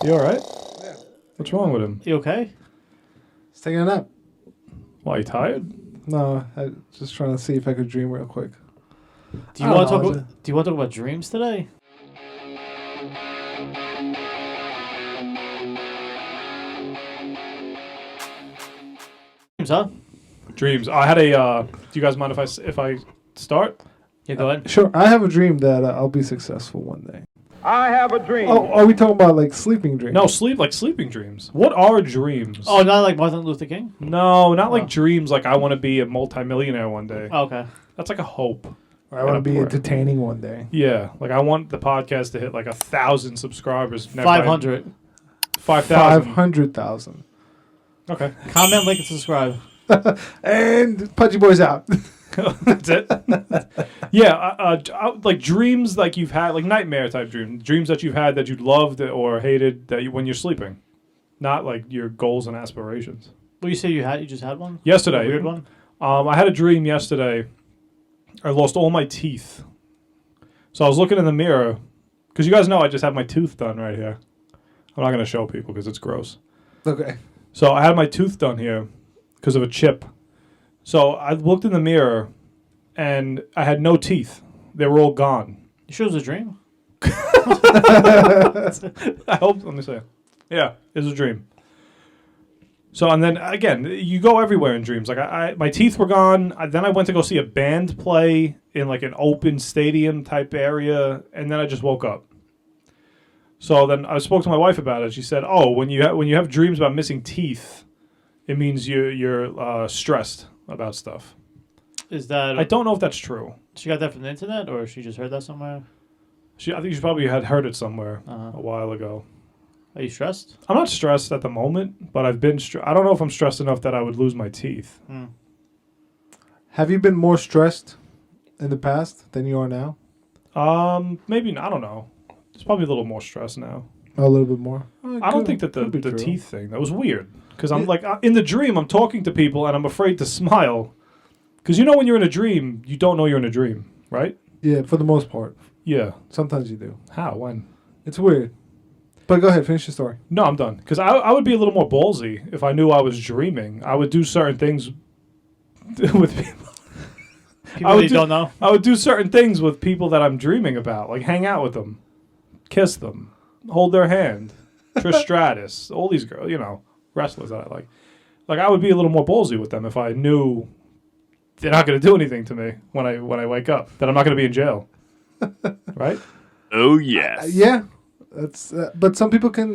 You all right? Yeah. What's wrong with him? You okay? He's taking a nap. Why, you tired? No, I just trying to see if I could dream real quick. Do you want to talk about dreams today? Dreams, huh? Dreams. I had a. Do you guys mind if I start? Yeah, go ahead. Sure. I have a dream that I'll be successful one day. I have a dream. Oh, are we talking about like sleeping dreams? No, sleeping dreams. What are dreams? Oh, not like Martin Luther King? No, not like dreams. Like I want to be a multimillionaire one day. Oh, okay. That's like a hope. Or I want to be entertaining one day. Yeah, like I want the podcast to hit like 1,000 subscribers. 500. 5,000. 500,000. Okay. Comment, like, and subscribe. And Pudgy Boyz out. That's it. Yeah, like dreams like you've had, like nightmare type dreams that you've had that you loved or hated when you're sleeping, not like your goals and aspirations. Well, you say you just had one? Yesterday. A weird one? I had a dream yesterday. I lost all my teeth. So I was looking in the mirror, because you guys know I just had my tooth done right here. I'm not going to show people because it's gross. Okay. So I had my tooth done here because of a chip. So I looked in the mirror, and I had no teeth. They were all gone. You sure it was a dream? I hope. Let me see. Yeah, it was a dream. So, and then, again, you go everywhere in dreams. Like, my teeth were gone. Then I went to go see a band play in, like, an open stadium type area, and then I just woke up. So then I spoke to my wife about it. She said, oh, when you have dreams about missing teeth, it means you're stressed about stuff. Is that... I don't know if that's true. She got that from the internet, or she just heard that somewhere? I think she probably had heard it somewhere a while ago. Are you stressed? I'm not stressed at the moment, but I've been I don't know if I'm stressed enough that I would lose my teeth. Have you been more stressed in the past than you are now? Maybe not. I don't know. It's probably a little more stress now. A little bit more? I don't think that the teeth thing, that was weird. Because I'm like, in the dream, I'm talking to people and I'm afraid to smile. Because you know when you're in a dream, you don't know you're in a dream, right? Yeah, for the most part. Yeah. Sometimes you do. How? When? It's weird. But go ahead, finish your story. No, I'm done. Because I would be a little more ballsy if I knew I was dreaming. I would do certain things with people. People you don't know? I would do certain things with people that I'm dreaming about. Like hang out with them. Kiss them. Hold their hand. Trish Stratus. All these girls, wrestlers that I like. Like I would be a little more ballsy with them if I knew they're not going to do anything to me when I wake up. That I'm not going to be in jail. Right? Oh, yes. Yeah. That's but some people can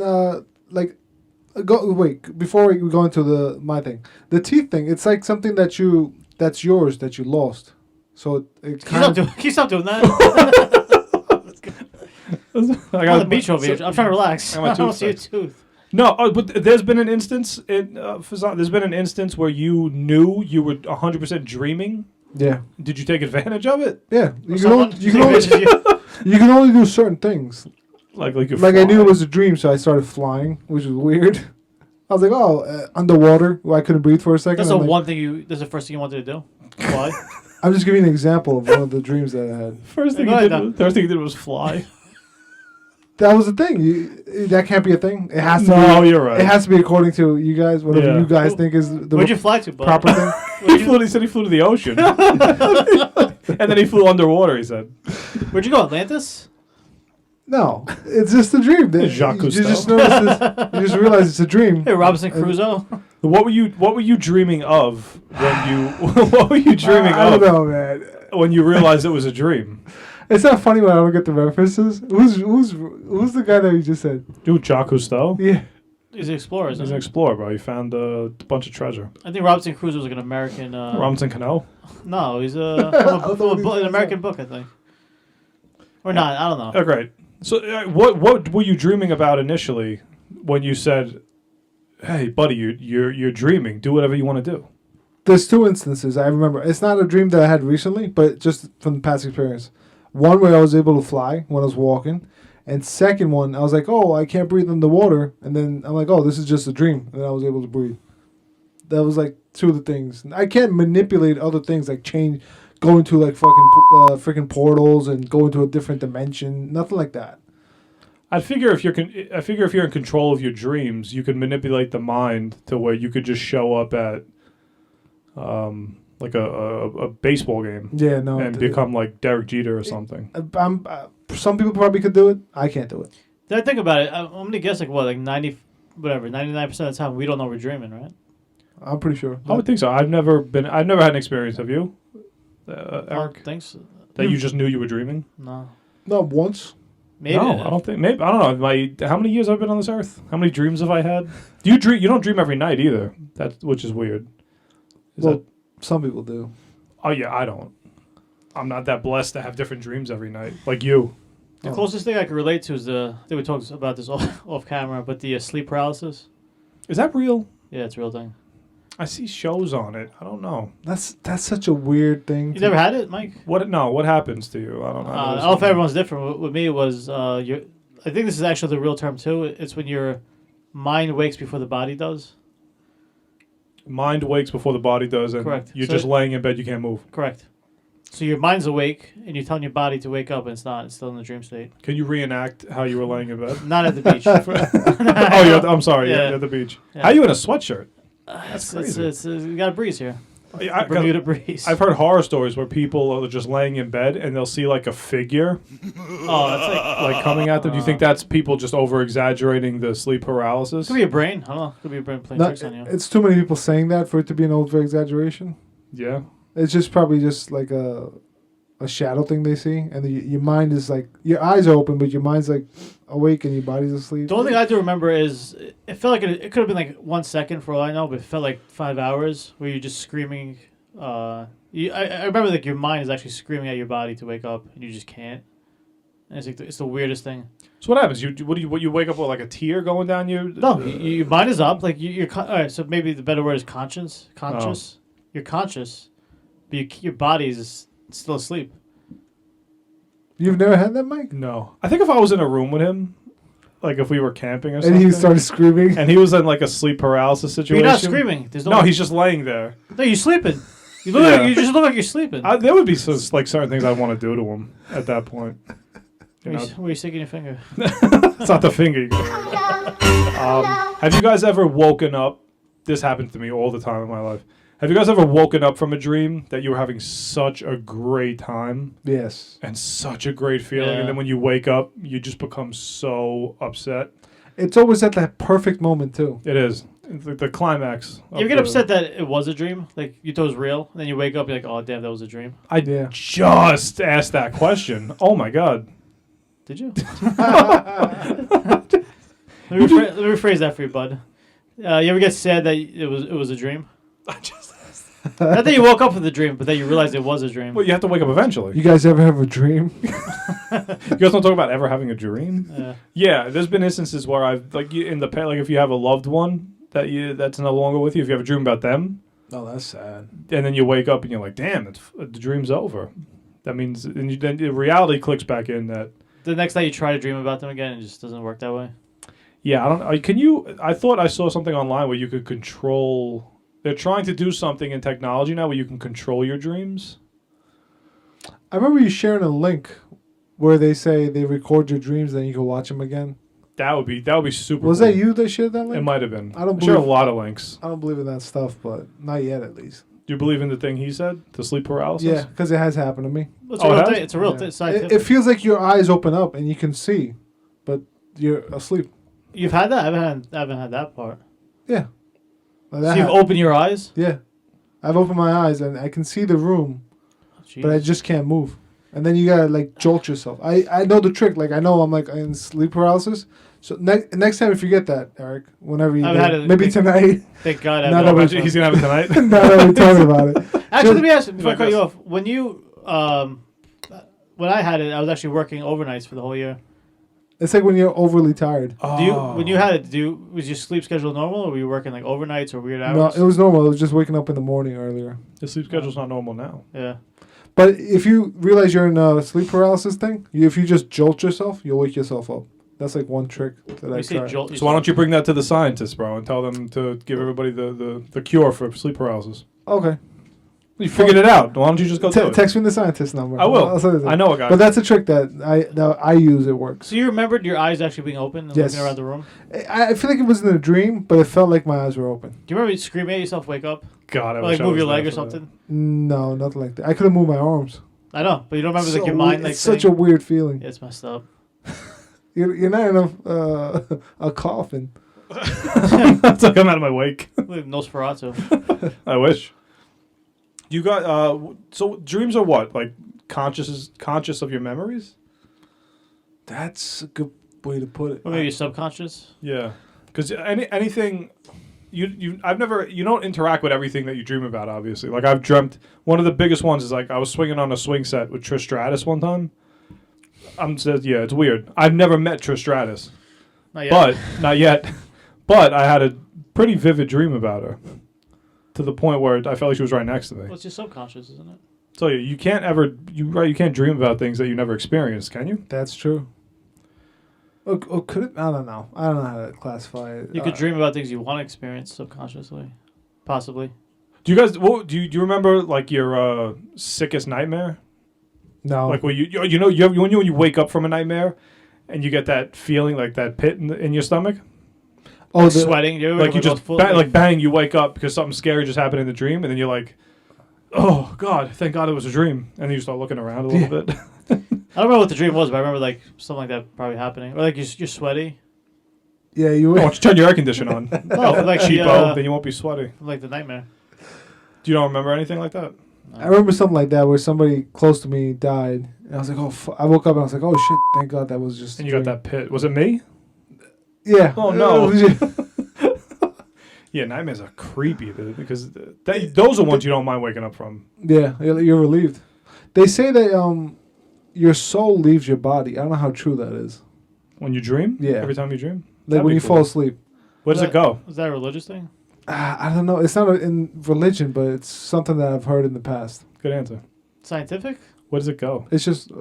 before we go into my thing. The teeth thing, it's like something that's yours that you lost. So it Can you stop doing that? I'm on the beach over here. I'm trying to relax. I don't see a tooth. No, but there's been an instance there's been an instance where you knew you were 100% dreaming. Yeah. Did you take advantage of it? Yeah. You can only do certain things. Like I knew it was a dream, so I started flying, which was weird. I was like, underwater, where I couldn't breathe for a second. That's the first thing you wanted to do. Why? I'm just giving you an example of one of the dreams that I had. First thing you did was fly. That was the thing. That can't be a thing. It has to. No, you're right. It has to be according to you guys. Whatever you guys think is the Where'd you fly to, bud? proper thing. He said he flew to the ocean, and then he flew underwater. He said, "Where'd you go, Atlantis?" No, it's just a dream. Jacques you just notice you just realize it's a dream. Hey, Robinson Crusoe. What were you dreaming of when you? What were you dreaming of? I don't know, man. When you realized it was a dream. It's not funny when I don't get the references. Who's the guy that you just said? Dude, Jacques Cousteau? Yeah. He's an explorer, isn't he? He's an explorer, bro. He found a bunch of treasure. I think Robinson Crusoe was like an American... Robinson Cano? No, he's an American book, I think. Or not, I don't know. Oh, great. So what were you dreaming about initially when you said, hey, buddy, you're dreaming. Do whatever you want to do? There's two instances I remember. It's not a dream that I had recently, but just from the past experience. One where I was able to fly when I was walking. And second one, I was like, oh, I can't breathe underwater. And then I'm like, oh, this is just a dream. And I was able to breathe. That was like two of the things. I can't manipulate other things like go into like freaking portals and go into a different dimension. Nothing like that. I figure if you're in control of your dreams, you can manipulate the mind to where you could just show up at, like a baseball game. Yeah, no. And become like Derek Jeter or something. Some people probably could do it. I can't do it. Did I think about it? I'm gonna guess like what, like 99% of the time we don't know we're dreaming, right? I'm pretty sure. I would think so. I've never had an experience. Have you, Eric? I don't think so. That you just knew you were dreaming? No. Not once. Maybe. No, I don't think. Maybe I don't know. How many years have I been on this earth? How many dreams have I had? Do you dream? You don't dream every night either. Which is weird. Some people do. Oh yeah, I don't. I'm not that blessed to have different dreams every night like you. The closest thing I can relate to is I think we talked about this off camera, but the sleep paralysis. Is that real? Yeah, it's a real thing. I see shows on it. I don't know. That's such a weird thing. You never had it, Mike? What happens to you? I don't know. I don't know if everyone's different. With me, it was I think this is actually the real term too. It's when your mind wakes before the body does. Mind wakes before the body does, and Correct. You're So just laying in bed. You can't move. Correct. So your mind's awake, and you're telling your body to wake up, and it's not. It's still in the dream state. Can you reenact how you were laying in bed? Not at the beach. I'm sorry. Yeah. You're at the beach. Yeah. How are you in a sweatshirt? That's crazy. It's you got a breeze here. Bermuda breeze. I've heard horror stories where people are just laying in bed and they'll see like a figure Oh, that's like coming at them. Do you think that's people just over exaggerating the sleep paralysis? could be a brain. I don't know. Could be a brain playing tricks on you. It's too many people saying that for it to be an over exaggeration. Yeah. It's just probably just like a shadow thing they see, and your mind is like your eyes are open, but your mind's like awake and your body's asleep. The only thing I do remember is it felt like it could have been like 1 second for all I know, but it felt like 5 hours where you're just screaming. I remember like your mind is actually screaming at your body to wake up, and you just can't. And it's like it's the weirdest thing. So what happens? You wake up with like a tear going down your? No, your mind is up. Like you're all right. So maybe the better word is conscious. Conscious. You're conscious, but your body is still asleep. You've never had that, Mike? No. I think if I was in a room with him, like if we were camping or something, And he started screaming. and he was in like a sleep paralysis But situation. you're not screaming. There's No, he's just laying there. No, you're sleeping. You look Yeah. like you just look like you're sleeping. There would be like certain things I'd want to do to him at that point. You know, Where are you sticking your finger? it's not the finger. Have you guys ever woken up? This happens to me all the time in my life. Have you guys ever woken up from a dream that you were having such a great time Yes. and such a great feeling, Yeah. and then when you wake up, you just become so upset? It's always at that perfect moment, too. It is. It's like the climax. You ever get upset that it was a dream? Like you thought it was real, and then you wake up, you're like, "Oh damn, that was a dream." Yeah. Just asked that question. Oh my god. Did you? Let me rephrase that for you, bud. You ever get sad that it was a dream? Not that you woke up with a dream, but that you realized it was a dream. Well, you have to wake up eventually. You guys ever have a dream? You guys don't talk about ever having a dream? Yeah. Yeah, there's been instances where I've in the past, like if you have a loved one that's no longer with you, if you have a dream about them, Oh, that's sad. and then you wake up and you're like, damn, the dream's over. That means then the reality clicks back in that. The next night you try to dream about them again, it just doesn't work that way. Yeah, I don't. Can you? I thought I saw something online where you could control. They're trying to do something in technology now where you can control your dreams. I remember you sharing a link where they say they record your dreams, then you can watch them again. That would be super. Was cool. that you that shared that link? It might have been. I don't I'm sure a believe- lot of links. I don't believe in that stuff, but not yet, at least. Do you believe in the thing he said? The sleep paralysis? Yeah, because it has happened to me. It's Oh, a it real has? thing. It's a real Yeah. thing. Scientific. It feels like your eyes open up and you can see, but you're asleep. You've had that? I haven't had that part. Yeah. Like So that you've hap- opened your eyes? Yeah. I've opened my eyes and I can see the room, but I Jeez. just can't move. And then you gotta like jolt yourself. I know the trick. Like I know I'm like in sleep paralysis. So next time if you get that, Eric, whenever you I've get had it, it maybe big- tonight. Thank God. No, no, Imagine he's gonna have it tonight. Now that we talk about it. Actually, let me ask you before I Like cut you this. off. When you when I had it, I was actually working overnights for the whole year. It's like when you're overly tired. Do you when you had it? Was your sleep schedule normal, or were you working like overnights or weird No, hours? it was normal. It was just waking up in the morning earlier. The sleep schedule's not normal now. Yeah. But if you realize you're in a sleep paralysis thing, if you just jolt yourself, you'll wake yourself up. That's like one trick that I You say tried. jolt. So why don't you bring that to the scientists, bro, and tell them to give everybody the cure for sleep paralysis? Okay. You figured it out. Why don't you just go do it? Text me the scientist number. I will. I'll send it to you. I know a guy. But that's a trick that I use. It works. So you remembered your eyes actually being open and Yes. looking around the room? I feel like it was in a dream, but it felt like my eyes were open. Do you remember screaming at yourself, wake up? God, I Or wish like I move was your there leg or for something? No, nothing like that. I could have moved my arms. I know, but you don't remember like your mind like it's such a weird feeling. Yeah, it's messed up. You're not in a coffin. It's like I'm out of my wake. Like Nosferatu. I wish. You got so dreams are what? Like conscious of your memories? That's a good way to put it. Or maybe your subconscious. Yeah. Cuz anything you don't interact with everything that you dream about, obviously. Like I've dreamt one of the biggest ones is like I was swinging on a swing set with Trish Stratus one time. Yeah, it's weird. I've never met Trish Stratus. Not yet. But I had a pretty vivid dream about her. To the point where I felt like she was right next to me. Well, it's your subconscious, isn't it? So you can't you can't dream about things that you never experienced, can you? That's true. Oh, could it? I don't know. I don't know how to classify it. You could dream about things you want to experience subconsciously, possibly. Do you guys? Do you remember like your sickest nightmare? No. Like when when you wake up from a nightmare, and you get that feeling like that pit in your stomach. Oh, Like sweating. Like you just bang, you wake up because something scary just happened in the dream, and then you're like, "Oh God, thank God it was a dream," and then you start looking around a little bit. I don't remember what the dream was, but I remember like something like that probably happening, or like you're sweaty. Yeah, you Why would. don't you turn your air conditioner on? No, like cheapo, then you won't be sweaty. like the nightmare. Do you don't remember anything like that? I remember something like that where somebody close to me died, and I was like, "Oh!" I woke up and I was like, "Oh shit! Thank God that was just." And you got that pit. Was it me? Yeah. Oh no. Yeah, nightmares are creepy because those are ones you don't mind waking up from. Yeah, you're relieved. They say that your soul leaves your body. I don't know how true that is. When you dream? Yeah. Every time you dream? Like That'd when be you cool. fall asleep. Where does it go? Is that a religious thing? I don't know. It's not in religion, but it's something that I've heard in the past. Good answer. Scientific? Where does it go? It's just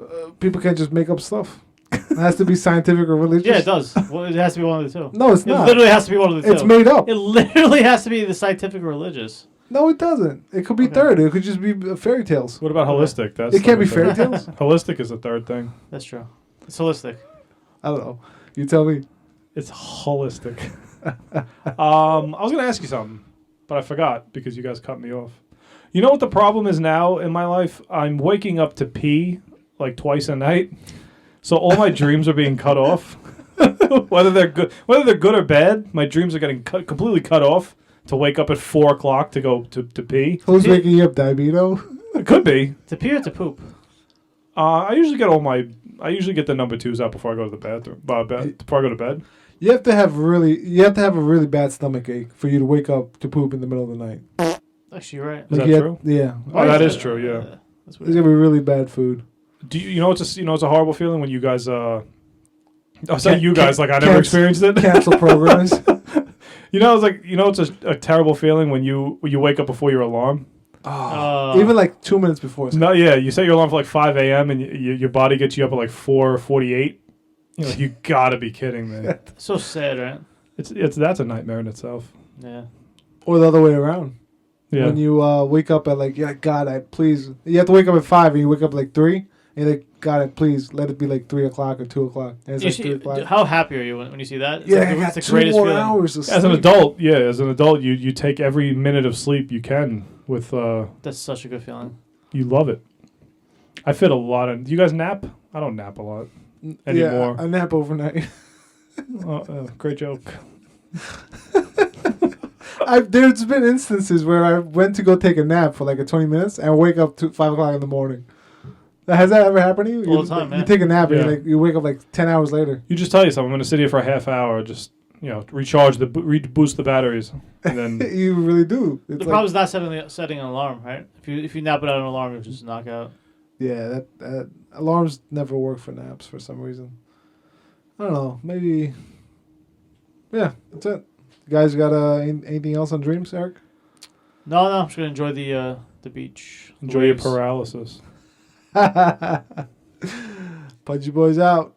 people can't just make up stuff. It has to be scientific or religious. Yeah, it does. Well, it has to be one of the two. No, it's It not. literally has to be one of the two. It's made up. It literally has to be the scientific or religious. No, it doesn't. It could be Okay. third. It could just be fairy tales. What about holistic? That's It can't the be third fairy thing. tales. Holistic is the third thing. That's true. It's holistic. I don't know. You tell me. It's holistic. I was going to ask you something, but I forgot because you guys cut me off. You know what the problem is now in my life? I'm waking up to pee like twice a night. So all my dreams are being cut off. whether they're good or bad, my dreams are getting completely cut off to wake up at 4 o'clock to go to pee. Who's waking you up, Diabeto? It could be. To pee or to poop? I usually get the number 2s out before I go to the bathroom. Before I go to bed. You have to have a really bad stomach ache for you to wake up to poop in the middle of the night. Actually, you're right. Is that you true? Yeah. Oh, that is true. Yeah. That's It's weird. gonna be really bad food. Do you know it's a horrible feeling when you guys I was saying you guys like I never Cancel- experienced it. Cancel programs. It's a terrible feeling when you wake up before your alarm. Even like 2 minutes before. No, yeah, you set your alarm for like 5 a.m. and your body gets you up at like 4:48. You're like, you gotta be kidding me. So sad, right? That's a nightmare in itself. Yeah. Or the other way around. Yeah. When you wake up at God, please. You have to wake up at 5 and you wake up at like 3. And you're like, God, please let it be like 3 o'clock or 2 o'clock. And it's You like see, 3 o'clock. how happy are you when you see that? It's Yeah, like, I it's got the 2 greatest more feeling. hours of As an sleep. adult, you take every minute of sleep you can with That's such a good feeling. you love it. I fit a lot in. Do you guys nap? I don't nap a lot anymore. Yeah, I nap overnight. Great joke. There's been instances where I went to go take a nap for like 20 minutes and wake up to 5 o'clock in the morning. Has that ever happened to you? All the time, You man. take a nap Yeah. and you wake up like 10 hours later. You just tell yourself, I'm going to sit here for a half hour, just recharge boost the batteries, and then You really do. It's The like, problem is not setting an alarm, right? If you nap without an alarm, you'll just knock out. yeah, that alarms never work for naps for some reason. I don't know. Maybe. Yeah, that's it. You guys got anything else on dreams, Eric? No, I'm just gonna enjoy the beach. the enjoy your waves. paralysis. Pudgy Boyz out.